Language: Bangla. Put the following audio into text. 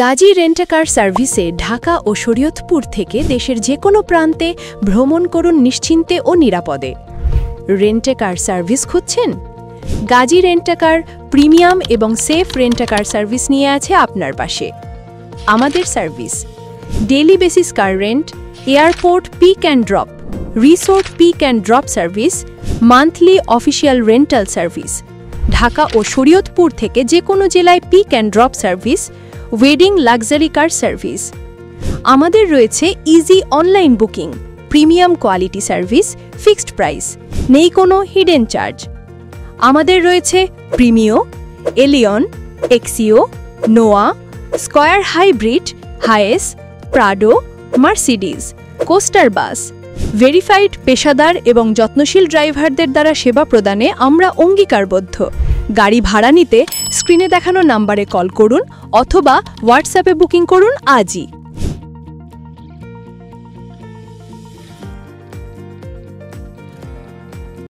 গাজী রেন্টাকার সার্ভিসে ঢাকা ও শরীয়তপুর থেকে দেশের যে কোনো প্রান্তে ভ্রমণ করুন নিশ্চিন্তে ও নিরাপদে। রেন্টাকার সার্ভিস খুঁজছেন? গাজী রেন্টাকার প্রিমিয়াম এবং সেফ রেন্টাকার সার্ভিস নিয়ে আছে আপনার পাশে। আমাদের service daily basis car rent, airport pick and drop, resort pick and drop service, monthly official rental service, Dhaka ও শরীয়তপুর থেকে যে কোনো জেলায় pick and drop service, wedding luxury car service. আমাদের রয়েছে easy online booking, premium quality service, fixed price, নেই কোনো হিডেন চার্জ। আমাদের রয়েছে Premio, Allion, Axio, Noah, square hybrid, Hiace, Prado, Mercedes, Coaster bus. Verified পেশাদার এবং যত্নশীল ড্রাইভারদের দ্বারা সেবা প্রদানে আমরা অঙ্গীকারবদ্ধ। গাড়ি ভাড়া নিতে স্ক্রিনে দেখানো নাম্বারে কল করুন অথবা হোয়াটসঅ্যাপে বুকিং করুন আজই।